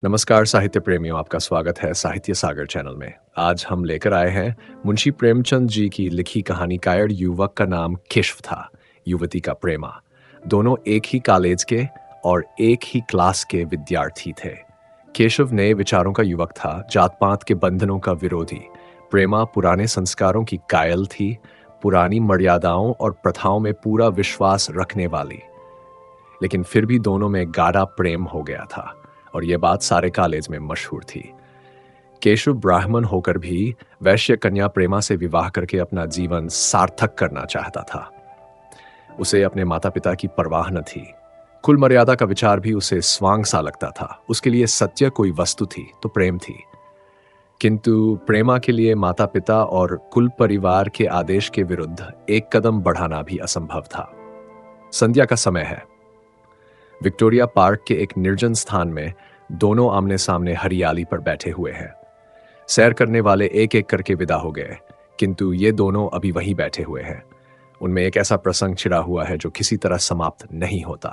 नमस्कार साहित्य प्रेमियों, आपका स्वागत है साहित्य सागर चैनल में। आज हम लेकर आए हैं मुंशी प्रेमचंद जी की लिखी कहानी कायड़ युवक का नाम केशव था, युवती का प्रेमा। दोनों एक ही कॉलेज के और एक ही क्लास के विद्यार्थी थे। केशव नए विचारों का युवक था, जात पात के बंधनों का विरोधी। प्रेमा पुराने संस्कारों की कायल थी, पुरानी मर्यादाओं और प्रथाओं में पूरा विश्वास रखने वाली। लेकिन फिर भी दोनों में गाढ़ा प्रेम हो गया था और यह बात सारे कॉलेज में मशहूर थी। केशव ब्राह्मण होकर भी वैश्य कन्या प्रेमा से विवाह करके अपना जीवन सार्थक करना चाहता था। उसे अपने माता पिता की परवाह न थी। कुल मर्यादा का विचार भी उसे स्वांग सा लगता था। उसके लिए सत्य कोई वस्तु थी तो प्रेम थी, किंतु प्रेमा के लिए माता पिता और कुल परिवार के आदेश के विरुद्ध एक कदम बढ़ाना भी असंभव था। संध्या का समय है। विक्टोरिया पार्क के एक निर्जन स्थान में दोनों आमने सामने हरियाली पर बैठे हुए हैं। सैर करने वाले एक एक करके विदा हो गए, किंतु ये दोनों अभी वहीं बैठे हुए हैं। उनमें एक ऐसा प्रसंग छिड़ा हुआ है जो किसी तरह समाप्त नहीं होता।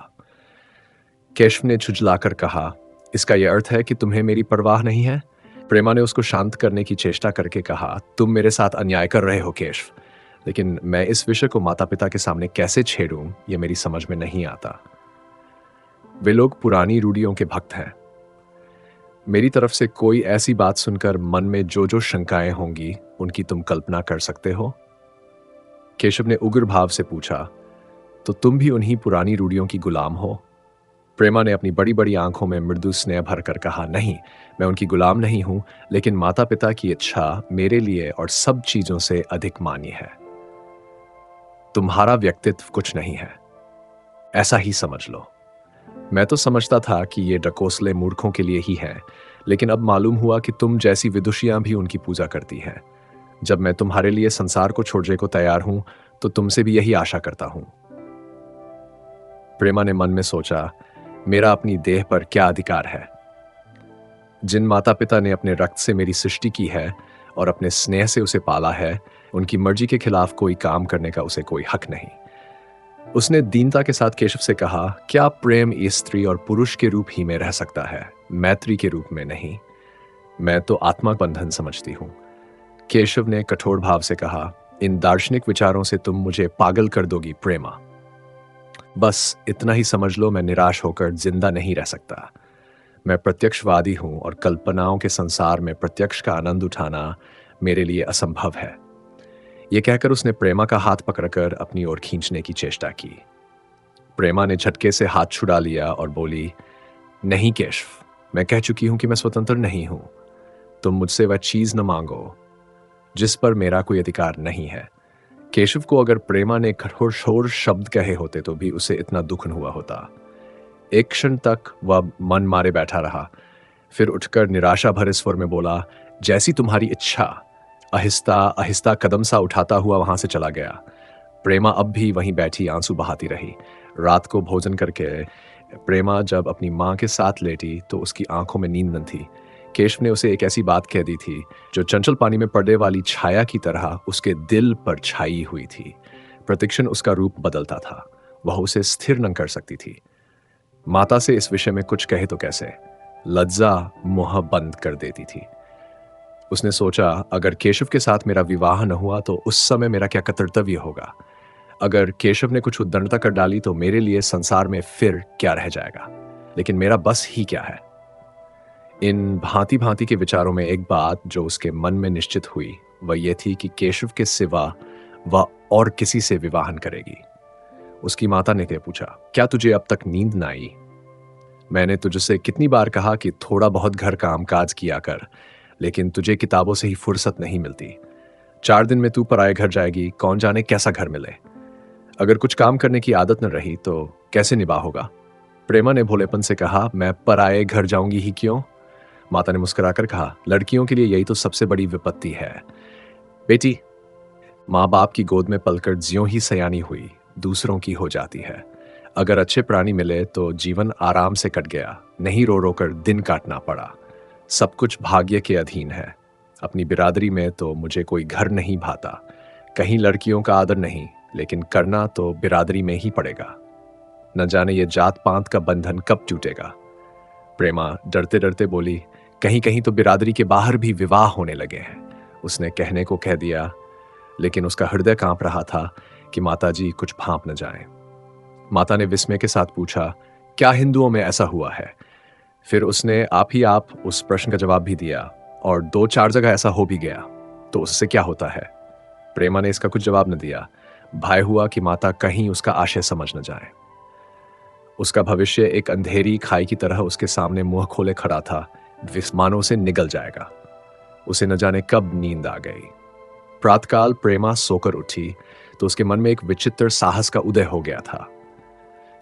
केशव ने झुंझलाकर कहा, इसका यह अर्थ है कि तुम्हें मेरी परवाह नहीं है? प्रेमा ने उसको शांत करने की चेष्टा करके कहा, तुम मेरे साथ अन्याय कर रहे हो केशव, लेकिन मैं इस विषय को माता पिता के सामने कैसे छेड़ूं, यह मेरी समझ में नहीं आता। वे लोग पुरानी रूढ़ियों के भक्त हैं। मेरी तरफ से कोई ऐसी बात सुनकर मन में जो जो शंकाएं होंगी, उनकी तुम कल्पना कर सकते हो? केशव ने उग्र भाव से पूछा, तो तुम भी उन्हीं पुरानी रूढ़ियों की गुलाम हो? प्रेमा ने अपनी बड़ी बड़ी आंखों में मृदु स्नेह भरकर कहा, नहीं, मैं उनकी गुलाम नहीं हूं, लेकिन माता पिता की इच्छा मेरे लिए और सब चीजों से अधिक मान्य है। तुम्हारा व्यक्तित्व कुछ नहीं है, ऐसा ही समझ लो। मैं तो समझता था कि ये डकोसले मूर्खों के लिए ही है, लेकिन अब मालूम हुआ कि तुम जैसी विदुषियां भी उनकी पूजा करती हैं। जब मैं तुम्हारे लिए संसार को छोड़ने को तैयार हूं, तो तुमसे भी यही आशा करता हूं। प्रेमा ने मन में सोचा, मेरा अपनी देह पर क्या अधिकार है? जिन माता पिता ने अपने रक्त से मेरी सृष्टि की है और अपने स्नेह से उसे पाला है, उनकी मर्जी के खिलाफ कोई काम करने का उसे कोई हक नहीं। उसने दीनता के साथ केशव से कहा, क्या प्रेम स्त्री और पुरुष के रूप ही में रह सकता है, मैत्री के रूप में नहीं? मैं तो आत्मा बंधन समझती हूं। केशव ने कठोर भाव से कहा, इन दार्शनिक विचारों से तुम मुझे पागल कर दोगी प्रेमा। बस इतना ही समझ लो, मैं निराश होकर जिंदा नहीं रह सकता। मैं प्रत्यक्षवादी हूं और कल्पनाओं के संसार में प्रत्यक्ष का आनंद उठाना मेरे लिए असंभव है। यह कहकर उसने प्रेमा का हाथ पकड़कर अपनी ओर खींचने की चेष्टा की। प्रेमा ने झटके से हाथ छुड़ा लिया और बोली, नहीं केशव, मैं कह चुकी हूं कि मैं स्वतंत्र नहीं हूं। तुम मुझसे वह चीज न मांगो जिस पर मेरा कोई अधिकार नहीं है। केशव को अगर प्रेमा ने कठोर शोर शब्द कहे होते तो भी उसे इतना दुख न हुआ होता। एक क्षण तक वह मन मारे बैठा रहा, फिर उठकर निराशा भरे स्वर में बोला, जैसी तुम्हारी इच्छा। आहिस्ता आहिस्ता कदम सा उठाता हुआ वहां से चला गया। प्रेमा अब भी वहीं बैठी आंसू बहाती रही। रात को भोजन करके प्रेमा जब अपनी मां के साथ लेटी तो उसकी आंखों में नींद न थी। केशव ने उसे एक ऐसी बात कह दी थी जो चंचल पानी में पड़ने वाली छाया की तरह उसके दिल पर छाई हुई थी। प्रतिक्षण उसका रूप बदलता था, वह उसे स्थिर न कर सकती थी। माता से इस विषय में कुछ कहे तो कैसे? लज्जा मुंह बंद कर देती थी। उसने सोचा, अगर केशव के साथ मेरा विवाह न हुआ तो उस समय मेरा क्या कर्तव्य होगा? अगर केशव ने कुछ उद्दंडता कर डाली तो मेरे लिए संसार में फिर क्या रह जाएगा? लेकिन मेरा बस ही क्या है? इन भांति भांति के विचारों में एक बात जो उसके मन में निश्चित हुई, वह यह थी कि केशव के सिवा वह और किसी से विवाह न करेगी। उसकी माता ने क्या पूछा, क्या तुझे अब तक नींद न आई? मैंने तुझसे कितनी बार कहा कि थोड़ा बहुत घर काम काज किया कर, लेकिन तुझे किताबों से ही फुर्सत नहीं मिलती। 4 दिन में तू पराए घर जाएगी, कौन जाने कैसा घर मिले। अगर कुछ काम करने की आदत न रही तो कैसे निभा होगा? प्रेमा ने भोलेपन से कहा, मैं पराए घर जाऊंगी ही क्यों? माता ने मुस्कुराकर कहा, लड़कियों के लिए यही तो सबसे बड़ी विपत्ति है बेटी। माँ बाप की गोद में पलकर ज्यों ही सयानी हुई, दूसरों की हो जाती है। अगर अच्छे प्राणी मिले तो जीवन आराम से कट गया, नहीं रो रो कर दिन काटना पड़ा। सब कुछ भाग्य के अधीन है। अपनी बिरादरी में तो मुझे कोई घर नहीं भाता। कहीं लड़कियों का आदर नहीं, लेकिन करना तो बिरादरी में ही पड़ेगा। न जाने ये जात पात का बंधन कब टूटेगा। प्रेमा डरते डरते बोली, कहीं कहीं तो बिरादरी के बाहर भी विवाह होने लगे हैं। उसने कहने को कह दिया, लेकिन उसका हृदय कांप रहा था कि माताजी कुछ भांप न जाएं। माता ने विस्मय के साथ पूछा, क्या हिंदुओं में ऐसा हुआ है? फिर उसने आप उस प्रश्न का जवाब भी दिया, और 2-4 जगह ऐसा हो भी गया, तो उससे क्या होता है? प्रेमा ने इसका कुछ जवाब न दिया। भय हुआ कि माता कहीं उसका आशय समझ न जाए। उसका भविष्य एक अंधेरी खाई की तरह उसके सामने मुंह खोले खड़ा था, विस्मानों से निगल जाएगा। उसे न जाने कब नींद आ गई। प्रातःकाल प्रेमा सोकर उठी तो उसके मन में एक विचित्र साहस का उदय हो गया था।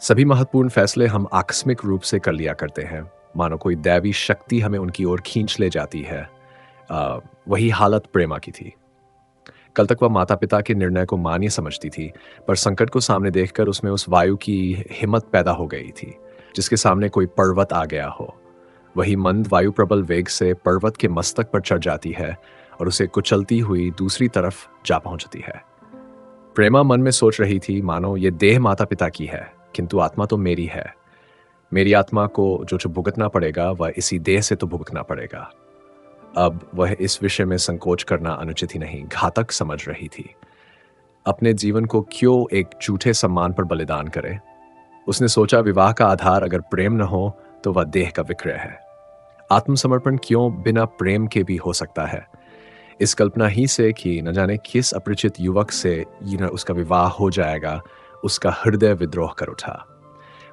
सभी महत्वपूर्ण फैसले हम आकस्मिक रूप से कर लिया करते हैं, मानो कोई दैवी शक्ति हमें उनकी ओर खींच ले जाती है। वही हालत प्रेमा की थी। कल तक वह माता पिता के निर्णय को मान्य समझती थी, पर संकट को सामने देखकर उसमें उस वायु की हिम्मत पैदा हो गई थी जिसके सामने कोई पर्वत आ गया हो। वही मंद वायु प्रबल वेग से पर्वत के मस्तक पर चढ़ जाती है और उसे कुचलती हुई दूसरी तरफ जा पहुंचती है। प्रेमा मन में सोच रही थी, मानो ये देह माता पिता की है, किंतु आत्मा तो मेरी है। मेरी आत्मा को जो भुगतना पड़ेगा वह इसी देह से तो भुगतना पड़ेगा। अब वह इस विषय में संकोच करना अनुचित ही नहीं, घातक समझ रही थी। अपने जीवन को क्यों एक झूठे सम्मान पर बलिदान करे? उसने सोचा, विवाह का आधार अगर प्रेम न हो तो वह देह का विक्रय है। आत्मसमर्पण क्यों बिना प्रेम के भी हो सकता है? इस कल्पना ही से कि न जाने किस अपरिचित युवक से उसका विवाह हो जाएगा, उसका हृदय विद्रोह कर उठा।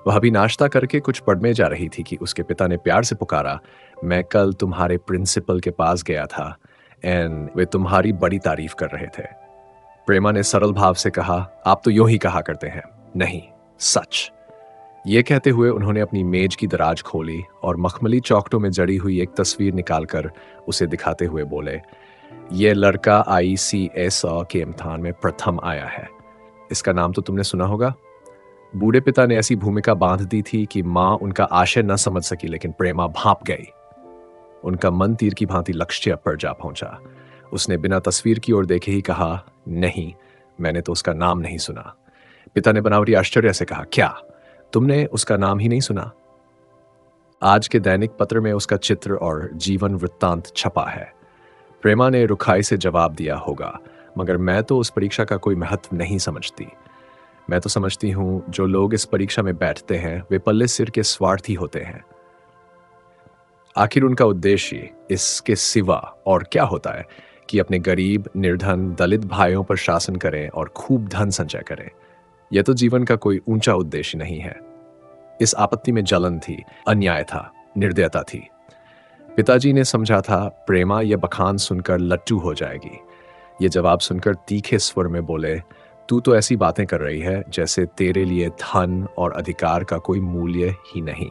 वह अभी नाश्ता करके कुछ पढ़ने जा रही थी कि उसके पिता ने प्यार से पुकारा, मैं कल तुम्हारे प्रिंसिपल के पास गया था एंड वे तुम्हारी बड़ी तारीफ कर रहे थे। प्रेमा ने सरल भाव से कहा, आप तो यूं ही कहा करते हैं। नहीं, सच। ये कहते हुए उन्होंने अपनी मेज की दराज खोली और मखमली चौखटों में जड़ी हुई एक तस्वीर निकालकर उसे दिखाते हुए बोले, ये लड़का ICS के इम्तिहान में प्रथम आया है। इसका नाम तो तुमने सुना होगा। बूढ़े पिता ने ऐसी भूमिका बांध दी थी कि मां उनका आशय न समझ सकी, लेकिन प्रेमा भांप गई। उनका मन तीर की भांति लक्ष्य पर जा पहुंचा। उसने बिना तस्वीर की ओर देखे ही कहा, नहीं, मैंने तो उसका नाम नहीं सुना। पिता ने बनावटी आश्चर्य से कहा, क्या तुमने उसका नाम ही नहीं सुना? आज के दैनिक पत्र में उसका चित्र और जीवन वृत्तांत छपा है। प्रेमा ने रुखाई से जवाब दिया होगा, मगर मैं तो उस परीक्षा का कोई महत्व नहीं समझती। मैं तो समझती हूं जो लोग इस परीक्षा में बैठते हैं वे पल्ले सिर के स्वार्थी होते हैं। आखिर उनका उद्देश्य इसके सिवा और क्या होता है कि अपने गरीब, निर्धन, दलित भाइयों पर शासन करें और खूब धन संचय करें। यह तो जीवन का कोई ऊंचा उद्देश्य नहीं है। इस आपत्ति में जलन थी, अन्याय था, निर्दयता थी। पिताजी ने समझा था प्रेमा यह बखान सुनकर लट्टू हो जाएगी। ये जवाब सुनकर तीखे स्वर में बोले, तू तो ऐसी बातें कर रही है जैसे तेरे लिए धन और अधिकार का कोई मूल्य ही नहीं।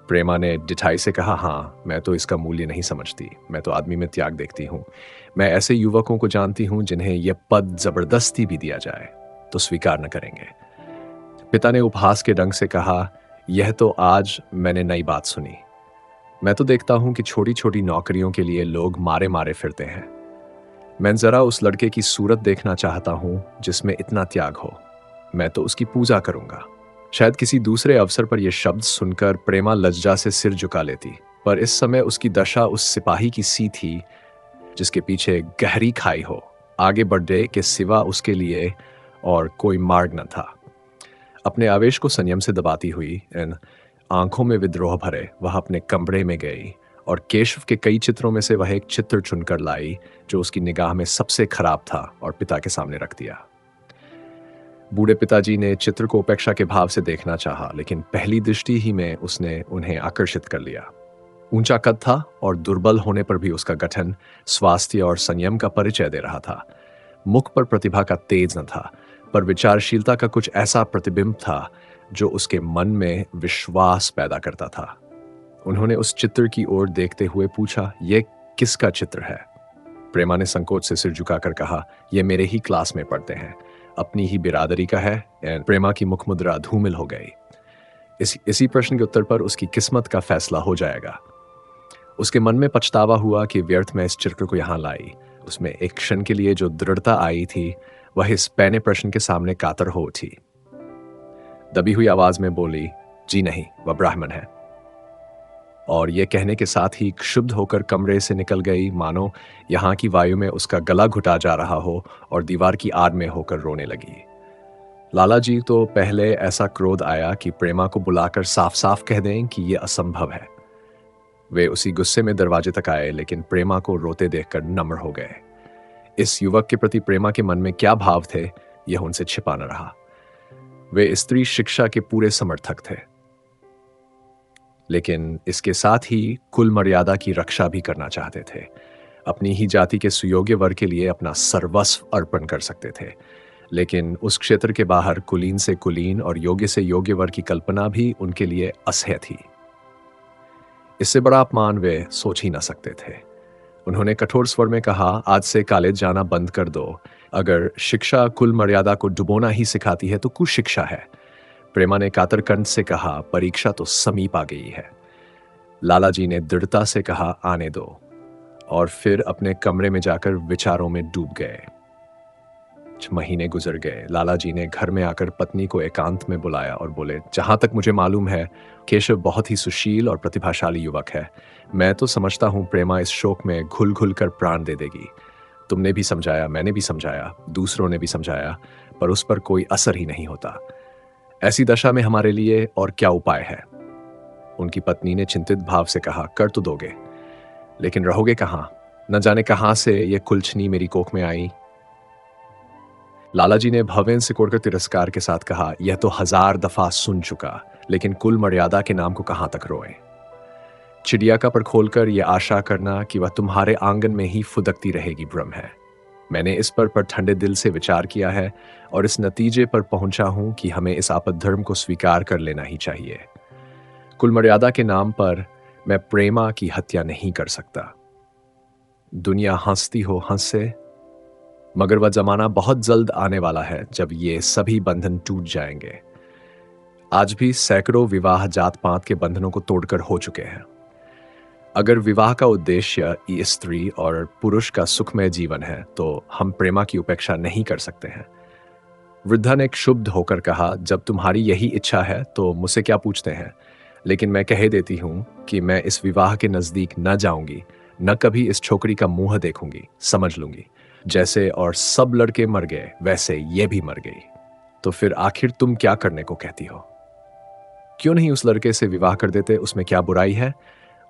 प्रेमा ने डिठाई से कहा, हाँ, मैं तो इसका मूल्य नहीं समझती। मैं तो आदमी में त्याग देखती हूँ। मैं ऐसे युवकों को जानती हूँ जिन्हें यह पद जबरदस्ती भी दिया जाए तो स्वीकार न करेंगे। पिता ने उपहास के ढंग से कहा, यह तो आज मैंने नई बात सुनी। मैं तो देखता हूं कि छोटी छोटी नौकरियों के लिए लोग मारे मारे फिरते हैं। मैं जरा उस लड़के की सूरत देखना चाहता हूं जिसमें इतना त्याग हो। मैं तो उसकी पूजा करूंगा। शायद किसी दूसरे अवसर पर यह शब्द सुनकर प्रेमा लज्जा से सिर झुका लेती, पर इस समय उसकी दशा उस सिपाही की सी थी जिसके पीछे गहरी खाई हो। आगे बढ़ने के सिवा उसके लिए और कोई मार्ग न था। अपने आवेश को संयम से दबाती हुई, इन आंखों में विद्रोह भरे, वह अपने कमरे में गई और केशव के कई चित्रों में से वह एक चित्र चुनकर लाई जो उसकी निगाह में सबसे खराब था और पिता के सामने रख दिया। बूढ़े पिताजी ने चित्र को उपेक्षा के भाव से देखना चाहा, लेकिन पहली दृष्टि ही में उसने उन्हें आकर्षित कर लिया। ऊंचा कद था और दुर्बल होने पर भी उसका गठन स्वास्थ्य और संयम का परिचय दे रहा था। मुख पर प्रतिभा का तेज न था, पर विचारशीलता का कुछ ऐसा प्रतिबिंब था जो उसके मन में विश्वास पैदा करता था। उन्होंने उस चित्र की ओर देखते हुए पूछा, यह किसका चित्र है? प्रेमा ने संकोच से सिर झुकाकर कहा, यह मेरे ही क्लास में पढ़ते हैं, अपनी ही बिरादरी का है। प्रेमा की मुखमुद्रा धूमिल हो गई। इसी प्रश्न के उत्तर पर उसकी किस्मत का फैसला हो जाएगा। उसके मन में पछतावा हुआ कि व्यर्थ में इस चित्र को यहां लाई। उसमें एक क्षण के लिए जो दृढ़ता आई थी वह इस पैने प्रश्न के सामने कातर हो उठी। दबी हुई आवाज में बोली, जी नहीं, वह ब्राह्मण है। और ये कहने के साथ ही क्षुब्ध होकर कमरे से निकल गई, मानो यहाँ की वायु में उसका गला घुटा जा रहा हो, और दीवार की आड़ में होकर रोने लगी। लाला जी तो पहले ऐसा क्रोध आया कि प्रेमा को बुलाकर साफ साफ कह दें कि यह असंभव है। वे उसी गुस्से में दरवाजे तक आए, लेकिन प्रेमा को रोते देखकर नम्र हो गए। इस युवक के प्रति प्रेमा के मन में क्या भाव थे, यह उनसे छिपा न रहा। वे स्त्री शिक्षा के पूरे समर्थक थे, लेकिन इसके साथ ही कुल मर्यादा की रक्षा भी करना चाहते थे। अपनी ही जाति के सुयोग्य वर्ग के लिए अपना सर्वस्व अर्पण कर सकते थे, लेकिन उस क्षेत्र के बाहर कुलीन से कुलीन और योग्य से योग्य वर्ग की कल्पना भी उनके लिए असह्य थी। इससे बड़ा अपमान वे सोच ही न सकते थे। उन्होंने कठोर स्वर में कहा, आज से कॉलेज जाना बंद कर दो। अगर शिक्षा कुल मर्यादा को डुबोना ही सिखाती है तो कुशिक्षा है। प्रेमा ने कातर कंठ से कहा, परीक्षा तो समीप आ गई है। लाला जी ने दृढ़ता से कहा, आने दो, और फिर अपने कमरे में जाकर विचारों में डूब गए। कुछ महीने गुजर गए। लाला जी ने घर में आकर पत्नी को एकांत में बुलाया और बोले, जहां तक मुझे मालूम है, केशव बहुत ही सुशील और प्रतिभाशाली युवक है। मैं तो समझता हूं प्रेमा इस शोक में घुल घुल कर प्राण दे देगी। तुमने भी समझाया, मैंने भी समझाया, दूसरों ने भी समझाया, पर उस पर कोई असर ही नहीं होता। ऐसी दशा में हमारे लिए और क्या उपाय है? उनकी पत्नी ने चिंतित भाव से कहा, कर तो दोगे, लेकिन रहोगे कहां? न जाने कहां से ये कुलछनी मेरी कोख में आई। लाला जी ने भवें सिकोड़कर तिरस्कार के साथ कहा, यह तो 1000 दफा सुन चुका, लेकिन कुल मर्यादा के नाम को कहां तक रोए। चिड़िया का पर खोलकर यह आशा करना कि वह तुम्हारे आंगन में ही फुदकती रहेगी भ्रम है। मैंने इस पर ठंडे दिल से विचार किया है और इस नतीजे पर पहुंचा हूं कि हमें इस आपद धर्म को स्वीकार कर लेना ही चाहिए। कुल मर्यादा के नाम पर मैं प्रेमा की हत्या नहीं कर सकता। दुनिया हंसती हो हंस से, मगर वह जमाना बहुत जल्द आने वाला है जब ये सभी बंधन टूट जाएंगे। आज भी सैकड़ों विवाह जात पात के बंधनों को तोड़कर हो चुके हैं। अगर विवाह का उद्देश्य स्त्री और पुरुष का सुखमय जीवन है, तो हम प्रेमा की उपेक्षा नहीं कर सकते हैं। वृद्धा ने क्षुब्ध होकर कहा, जब तुम्हारी यही इच्छा है तो मुझसे क्या पूछते हैं, लेकिन मैं कह देती हूं कि मैं इस विवाह के नजदीक न जाऊंगी, न कभी इस छोकरी का मुंह देखूंगी। समझ लूंगी, जैसे और सब लड़के मर गए वैसे ये भी मर गई। तो फिर आखिर तुम क्या करने को कहती हो? क्यों नहीं उस लड़के से विवाह कर देते? उसमें क्या बुराई है?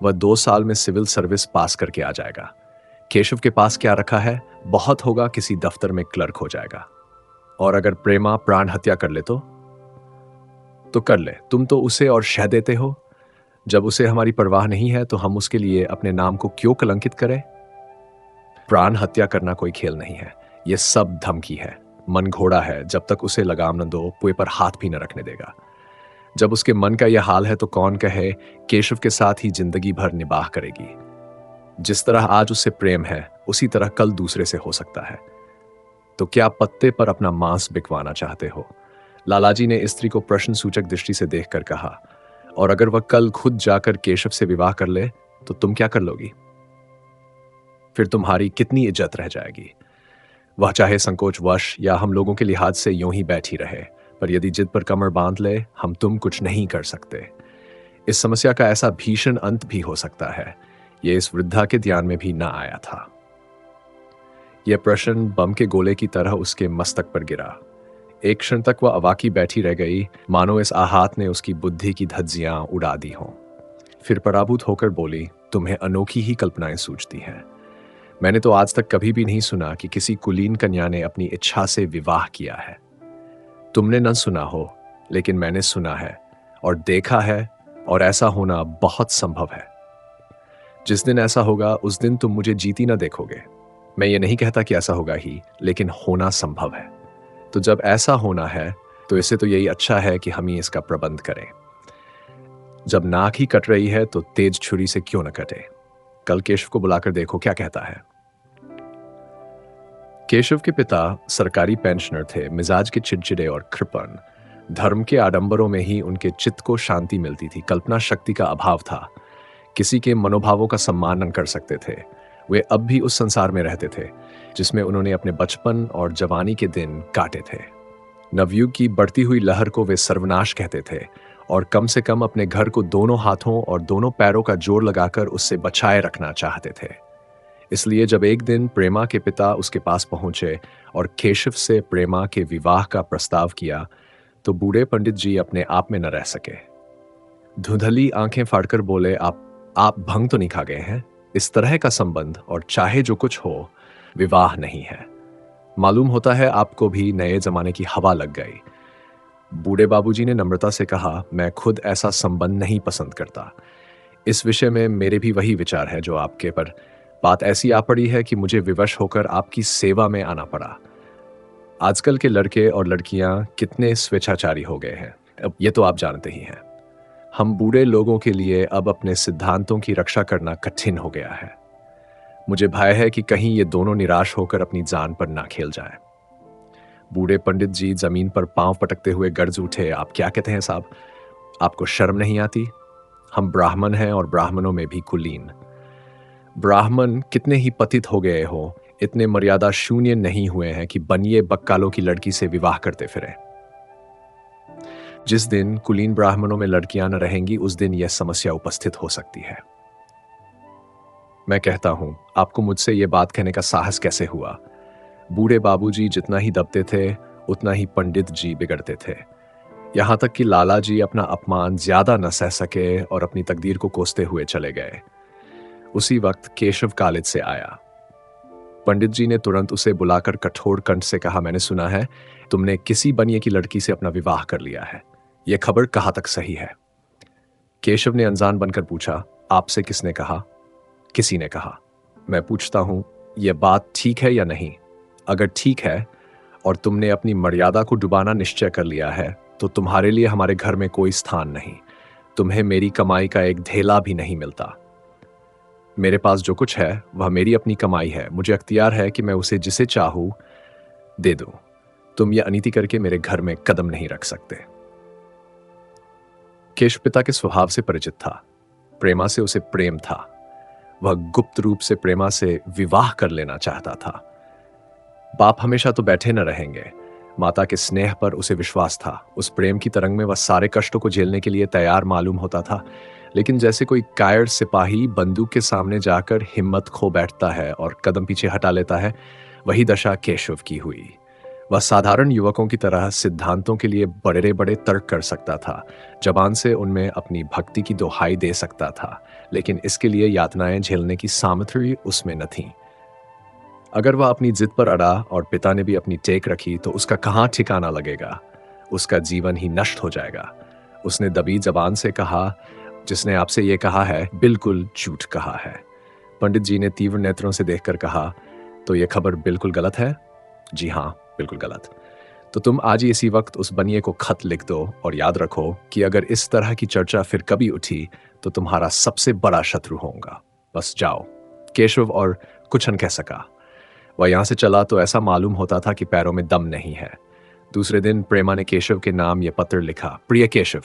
वह 2 साल में सिविल सर्विस पास करके आ जाएगा। केशव के पास क्या रखा है? बहुत होगा किसी दफ्तर में क्लर्क हो जाएगा। और अगर प्रेमा प्राण हत्या कर ले तो कर ले। तुम तो उसे और शह देते हो। जब उसे हमारी परवाह नहीं है तो हम उसके लिए अपने नाम को क्यों कलंकित करें? प्राण हत्या करना कोई खेल नहीं है, यह सब धमकी है। मन घोड़ा है, जब तक उसे लगाम न दो कुएं पर हाथ भी न रखने देगा। जब उसके मन का यह हाल है तो कौन कहे केशव के साथ ही जिंदगी भर निबाह करेगी। जिस तरह आज उससे प्रेम है, उसी तरह कल दूसरे से हो सकता है। तो क्या पत्ते पर अपना मांस बिकवाना चाहते हो? लालाजी ने स्त्री को प्रश्न सूचक दृष्टि से देखकर कहा, और अगर वह कल खुद जाकर केशव से विवाह कर ले तो तुम क्या कर लोगी? फिर तुम्हारी कितनी इज्जत रह जाएगी? वह चाहे संकोचवश या हम लोगों के लिहाज से यूं ही बैठी रहे, पर यदि जिद पर कमर बांध ले, हम तुम कुछ नहीं कर सकते। इस समस्या का ऐसा भीषण अंत भी हो सकता है, यह इस वृद्धा के ध्यान में भी ना आया था। यह प्रश्न बम के गोले की तरह उसके मस्तक पर गिरा। एक क्षण तक वह अवाकी बैठी रह गई, मानो इस आहात ने उसकी बुद्धि की धज्जियां उड़ा दी हों। फिर पराभूत होकर बोली, तुम्हें अनोखी ही कल्पनाएं सूझती हैं। मैंने तो आज तक कभी भी नहीं सुना कि किसी कुलीन कन्या ने अपनी इच्छा से विवाह किया है। तुमने न सुना हो, लेकिन मैंने सुना है और देखा है, और ऐसा होना बहुत संभव है। जिस दिन ऐसा होगा उस दिन तुम मुझे जीती न देखोगे। मैं ये नहीं कहता कि ऐसा होगा ही, लेकिन होना संभव है। तो जब ऐसा होना है तो इससे तो यही अच्छा है कि हम ही इसका प्रबंध करें। जब नाक ही कट रही है तो तेज छुरी से क्यों न कटे? कल केशव को बुलाकर देखो क्या कहता है। केशव के पिता सरकारी पेंशनर थे, मिजाज के चिड़चिड़े और कृपण। धर्म के आडंबरों में ही उनके चित्त को शांति मिलती थी, कल्पना शक्ति का अभाव था। किसी के मनोभावों का सम्मान न कर सकते थे। वे अब भी उस संसार में रहते थे जिसमें उन्होंने अपने बचपन और जवानी के दिन काटे थे। नवयुग की बढ़ती हुई लहर को वे सर्वनाश कहते थे और कम से कम अपने घर को दोनों हाथों और दोनों पैरों का जोर लगाकर उससे बचाए रखना चाहते थे। इसलिए जब एक दिन प्रेमा के पिता उसके पास पहुंचे और केशव से प्रेमा के विवाह का प्रस्ताव किया, तो बूढ़े पंडित जी अपने आप में न रह सके। धुंधली आंखें फाड़कर बोले, आप भंग तो नहीं खा गए हैं? इस तरह का संबंध और चाहे जो कुछ हो, विवाह नहीं है। मालूम होता है आपको भी नए जमाने की हवा लग गई। बूढ़े बाबूजी ने नम्रता से कहा, मैं खुद ऐसा संबंध नहीं पसंद करता। इस विषय में मेरे भी वही विचार है जो आपके, पर बात ऐसी आ पड़ी है कि मुझे विवश होकर आपकी सेवा में आना पड़ा। आजकल के लड़के और लड़कियां कितने स्वेच्छाचारी हो गए हैं, अब ये तो आप जानते ही हैं। हम बूढ़े लोगों के लिए अब अपने सिद्धांतों की रक्षा करना कठिन हो गया है। मुझे भय है कि कहीं ये दोनों निराश होकर अपनी जान पर ना खेल जाए। बूढ़े पंडित जी जमीन पर पांव पटकते हुए गर्ज उठे, आप क्या कहते हैं साहब? आपको शर्म नहीं आती? हम ब्राह्मण हैं और ब्राह्मणों में भी कुलीन। ब्राह्मण कितने ही पतित हो गए हो, इतने मर्यादा शून्य नहीं हुए हैं कि बनिए बक्कालों की लड़की से विवाह करते फिरे। जिस दिन कुलीन ब्राह्मणों में लड़कियां न रहेंगी, उस दिन यह समस्या उपस्थित हो सकती है। मैं कहता हूं, आपको मुझसे यह बात कहने का साहस कैसे हुआ? बूढ़े बाबूजी जितना ही दबते थे, उतना ही पंडित जी बिगड़ते थे। यहां तक कि लाला जी अपना अपमान ज्यादा न सह सके और अपनी तकदीर को कोसते हुए चले गए। उसी वक्त केशव कॉलेज से आया। पंडित जी ने तुरंत उसे बुलाकर कठोर कंठ से कहा, मैंने सुना है तुमने किसी बनिए की लड़की से अपना विवाह कर लिया है। यह खबर कहां तक सही है? केशव ने अनजान बनकर पूछा, आपसे किसने कहा? किसी ने कहा। मैं पूछता हूं, यह बात ठीक है या नहीं? अगर ठीक है और तुमने अपनी मर्यादा को डुबाना निश्चय कर लिया है, तो तुम्हारे लिए हमारे घर में कोई स्थान नहीं। तुम्हें मेरी कमाई का एक धेला भी नहीं मिलता। मेरे पास जो कुछ है वह मेरी अपनी कमाई है। मुझे अख्तियार है कि मैं उसे जिसे चाहूं दे दूं। तुम यह अनीति करके मेरे घर में कदम नहीं रख सकते। केशव पिता के स्वभाव से परिचित था। प्रेमा से उसे प्रेम था। वह गुप्त रूप से प्रेमा से विवाह कर लेना चाहता था। बाप हमेशा तो बैठे न रहेंगे। माता के स्नेह पर उसे विश्वास था। उस प्रेम की तरंग में वह सारे कष्टों को झेलने के लिए तैयार मालूम होता था। लेकिन जैसे कोई कायर सिपाही बंदूक के सामने जाकर हिम्मत खो बैठता है और कदम पीछे हटा लेता है, वही दशा केशव की हुई। वह साधारण युवकों की तरह सिद्धांतों के लिए बड़े बड़े तर्क कर सकता था, जबान से उनमें अपनी भक्ति की दोहाई दे सकता था, लेकिन इसके लिए यातनाएं झेलने की सामर्थ्य उसमें न थी। अगर वह अपनी जिद पर अड़ा और पिता ने भी अपनी टेक रखी, तो उसका कहां ठिकाना लगेगा? उसका जीवन ही नष्ट हो जाएगा। उसने दबी जबान से कहा, जिसने आपसे यह कहा है बिल्कुल झूठ कहा है। पंडित जी ने तीव्र नेत्रों से देखकर कहा, तो यह खबर बिल्कुल गलत है? जी हाँ, बिल्कुल गलत। तो तुम आज ही इसी वक्त उस बनिए को खत लिख दो और याद रखो कि अगर इस तरह की चर्चा फिर कभी उठी तो तुम्हारा सबसे बड़ा शत्रु होगा। बस जाओ। केशव और कुछ न कह सका। वह यहां से चला तो ऐसा मालूम होता था कि पैरों में दम नहीं है। दूसरे दिन प्रेमा ने केशव के नाम यह पत्र लिखा, प्रिय केशव,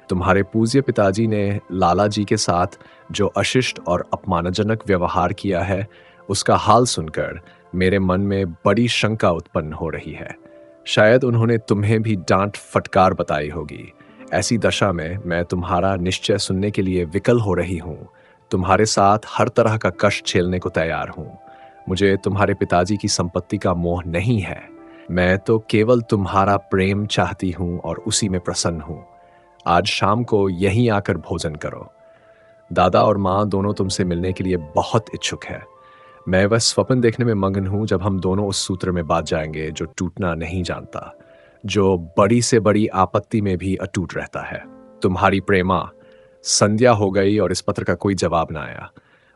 तुम्हारे पूज्य पिताजी ने लाला जी के साथ जो अशिष्ट और अपमानजनक व्यवहार किया है, उसका हाल सुनकर मेरे मन में बड़ी शंका उत्पन्न हो रही है। शायद उन्होंने तुम्हें भी डांट फटकार बताई होगी। ऐसी दशा में मैं तुम्हारा निश्चय सुनने के लिए विकल हो रही हूं। तुम्हारे साथ हर तरह का कष्ट झेलने को तैयार हूं। मुझे तुम्हारे पिताजी की संपत्ति का मोह नहीं है। मैं तो केवल तुम्हारा प्रेम चाहती हूं और उसी में प्रसन्न हूं। आज शाम को यहीं आकर भोजन करो। दादा और माँ दोनों तुमसे मिलने के लिए बहुत इच्छुक है। मैं वह स्वप्न देखने में मग्न हूं जब हम दोनों उस सूत्र में बांध जाएंगे जो टूटना नहीं जानता, जो बड़ी से बड़ी आपत्ति में भी अटूट रहता है। तुम्हारी प्रेमा। संध्या हो गई और इस पत्र का कोई जवाब ना आया।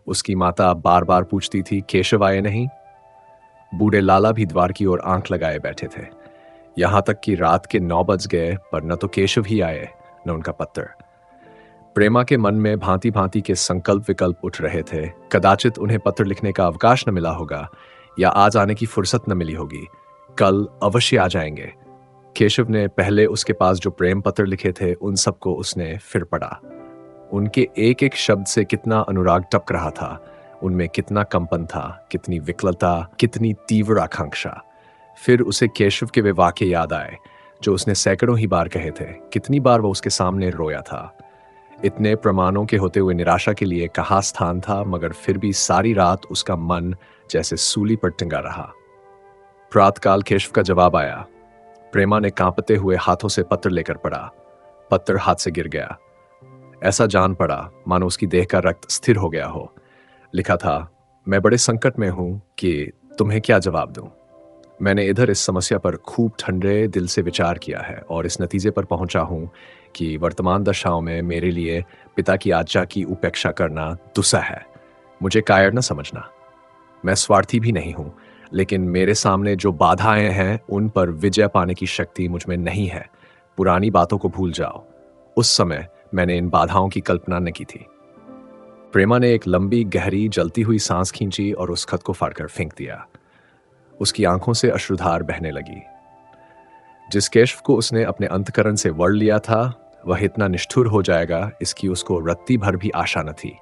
उसकी माता बार बार पूछती थी, केशव आए नहीं? बूढ़े लाला भी द्वार की ओर आंख लगाए बैठे थे। यहां तक कि रात के 9 बज गए, पर न तो केशव ही आए न उनका पत्र। प्रेमा के मन में भांति भांति के संकल्प विकल्प उठ रहे थे। कदाचित उन्हें पत्र लिखने का अवकाश न मिला होगा, या आज आने की फुर्सत न मिली होगी। कल अवश्य आ जाएंगे। केशव ने पहले उसके पास जो प्रेम पत्र लिखे थे, उन सबको उसने फिर पढ़ा। उनके एक एक शब्द से कितना अनुराग टपक रहा था। उनमें कितना कंपन था, कितनी विकलता, कितनी तीव्र आकांक्षा। फिर उसे केशव के वे वाक्य याद आए जो उसने सैकड़ों ही बार कहे थे। कितनी बार वो उसके सामने रोया था। इतने प्रमाणों के होते हुए निराशा के लिए कहाँ स्थान था, मगर फिर भी सारी रात उसका मन जैसे सूली पर टिंगा रहा। प्रातःकाल केशव का जवाब आया। प्रेमा ने कांपते हुए हाथों से पत्र लेकर पढ़ा। पत्र हाथ से गिर गया। ऐसा जान पड़ा मानो उसकी देह का रक्त स्थिर हो गया हो। लिखा था, मैं बड़े संकट में हूं कि तुम्हें क्या जवाब दूं। मैंने इधर इस समस्या पर खूब ठंडे दिल से विचार किया है और इस नतीजे पर पहुंचा हूं कि वर्तमान दशाओं में मेरे लिए पिता की आज्ञा की उपेक्षा करना दुस्सह है। मुझे कायर न समझना। मैं स्वार्थी भी नहीं हूं, लेकिन मेरे सामने जो बाधाएं हैं उन पर विजय पाने की शक्ति मुझ में नहीं है। पुरानी बातों को भूल जाओ। उस समय मैंने इन बाधाओं की कल्पना न की थी। प्रेमा ने एक लंबी गहरी जलती हुई सांस खींची और उस खत को फाड़कर फेंक दिया। उसकी आंखों से अश्रुधार बहने लगी। जिस केशव को उसने अपने अंतकरण से वर्ण लिया था, वह इतना निष्ठुर हो जाएगा इसकी उसको रत्ती भर भी आशा न थी।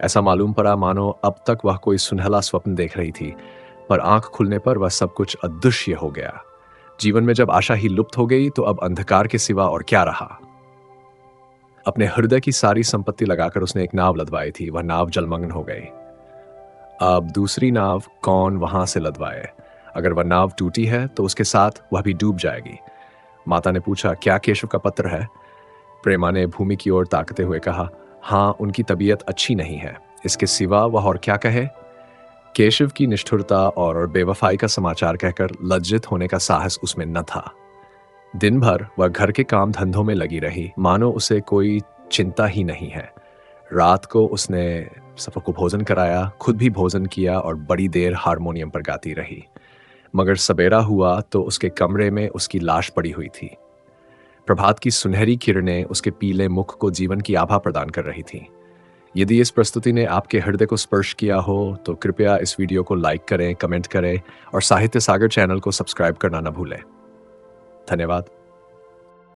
ऐसा मालूम पड़ा मानो अब तक वह कोई सुनहला स्वप्न देख रही थी, पर आंख खुलने पर वह सब कुछ अदृश्य हो गया। जीवन में जब आशा ही लुप्त हो गई तो अब अंधकार के सिवा और क्या रहा। अपने हृदय की सारी संपत्ति लगाकर उसने एक नाव लदवाई थी, वह नाव जलमग्न हो गई। अब दूसरी नाव कौन वहां से लदवाए। अगर वह नाव टूटी है तो उसके साथ वह भी डूब जाएगी। माता ने पूछा, क्या केशव का पत्र है? प्रेमा ने भूमि की ओर ताकते हुए कहा, हाँ, उनकी तबीयत अच्छी नहीं है। इसके सिवा वह और क्या कहे। केशव की निष्ठुरता और बेवफाई का समाचार कहकर लज्जित होने का साहस उसमें न था। दिन भर वह घर के काम धंधों में लगी रही, मानो उसे कोई चिंता ही नहीं है। रात को उसने सबको भोजन कराया, खुद भी भोजन किया और बड़ी देर हारमोनियम पर गाती रही। मगर सवेरा हुआ तो उसके कमरे में उसकी लाश पड़ी हुई थी। प्रभात की सुनहरी किरणें उसके पीले मुख को जीवन की आभा प्रदान कर रही थीं। यदि इस प्रस्तुति ने आपके हृदय को स्पर्श किया हो तो कृपया इस वीडियो को लाइक करें, कमेंट करें और साहित्य सागर चैनल को सब्सक्राइब करना न भूलें। धन्यवाद।